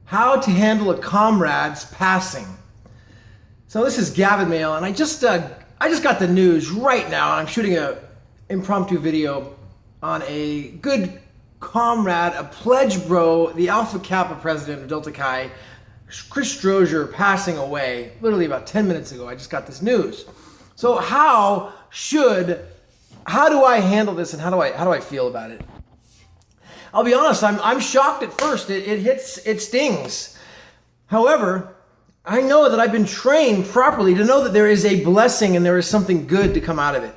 How to handle a comrade's passing. So this is Gavin Mail, and I just got the news right now. I'm shooting a impromptu video on a good comrade, a pledge bro, the Alpha Kappa president of Delta Chi, Chris Strozier, passing away literally about 10 minutes ago. I just got this news. So how do I handle this, and how do I feel about it? I'll be honest, I'm shocked at first. It stings. However, I know that I've been trained properly to know that there is a blessing and there is something good to come out of it.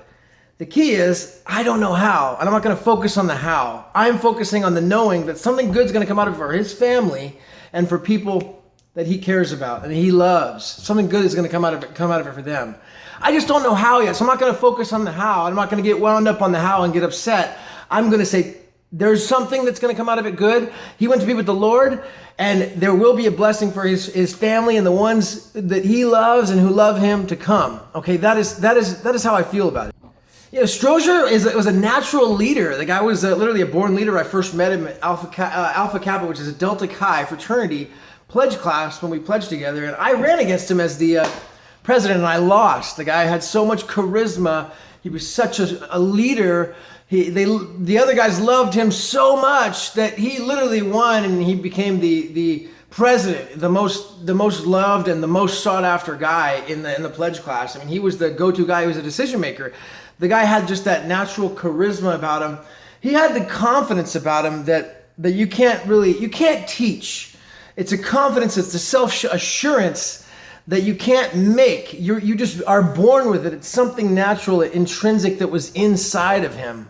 The key is, I don't know how, and I'm not going to focus on the how. I'm focusing on the knowing that something good is going to come out of it for his family and for people that he cares about and he loves. Something good is going to come out of it for them. I just don't know how yet, so I'm not going to focus on the how. I'm not going to get wound up on the how and get upset. I'm going to say, there's something that's going to come out of it good. He went to be with the Lord, and there will be a blessing for his family and the ones that he loves and who love him to come. Okay, that is how I feel about it. You know, Strozier was a natural leader. The guy was literally a born leader. I first met him at Alpha Kappa, which is a Delta Chi fraternity pledge class when we pledged together, and I ran against him as the president, and I lost. The guy had so much charisma. He was such a leader. The other guys loved him so much that he literally won, and he became the president, the most loved and the most sought after guy in the pledge class. I mean, he was the go-to guy. He was a decision maker. The guy had just that natural charisma about him. He had the confidence about him that you can't teach. It's a confidence. It's the self-assurance that you can't make. You just are born with it. It's something natural, intrinsic that was inside of him.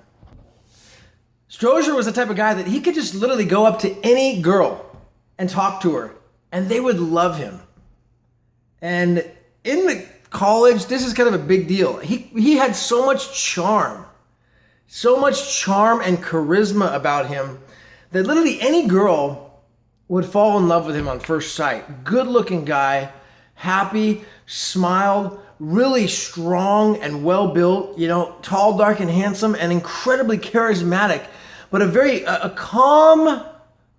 Strozier was the type of guy that he could just literally go up to any girl and talk to her, and they would love him. And in the college, this is kind of a big deal. He had so much charm and charisma about him that literally any girl would fall in love with him on first sight. Good-looking guy, happy, smiled, really strong and well-built, tall, dark, and handsome, and incredibly charismatic, but a calm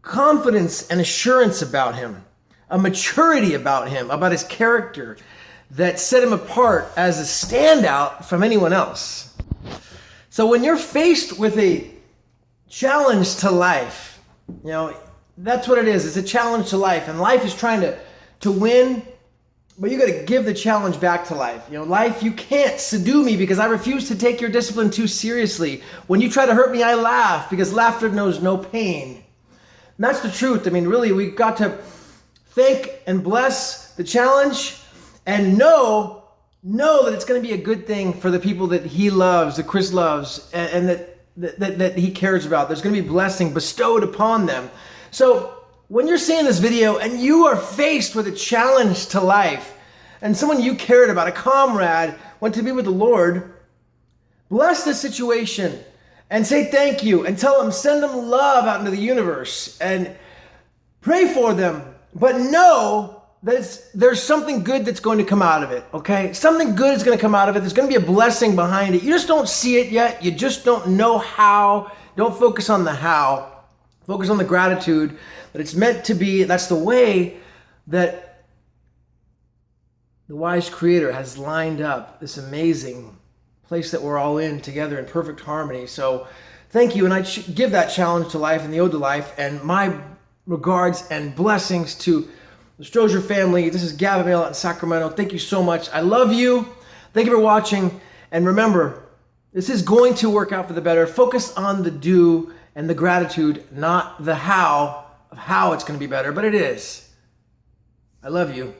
confidence and assurance about him, a maturity about him, about his character that set him apart as a standout from anyone else. So when you're faced with a challenge to life, that's what it is. It's a challenge to life, and life is trying to win. But you got to give the challenge back to life. Life, you can't subdue me because I refuse to take your discipline too seriously. When you try to hurt me, I laugh because laughter knows no pain. And that's the truth. I mean, really, we've got to thank and bless the challenge and know that it's going to be a good thing for the people that he loves, that Chris loves, and that he cares about. There's going to be blessing bestowed upon them. So when you're seeing this video and you are faced with a challenge to life and someone you cared about, a comrade, went to be with the Lord, bless the situation and say thank you and tell them, send them love out into the universe and pray for them. But know that there's something good that's going to come out of it, okay? Something good is going to come out of it. There's going to be a blessing behind it. You just don't see it yet. You just don't know how. Don't focus on the how. Focus on the gratitude that it's meant to be. That's the way that the wise Creator has lined up this amazing place that we're all in together in perfect harmony. So thank you, and I give that challenge to life and the ode to life, and my regards and blessings to the Strozier family. This is Gavin Mail out in Sacramento. Thank you so much. I love you. Thank you for watching, and remember, this is going to work out for the better. Focus on the do and the gratitude, not the how of how it's going to be better, but it is. I love you.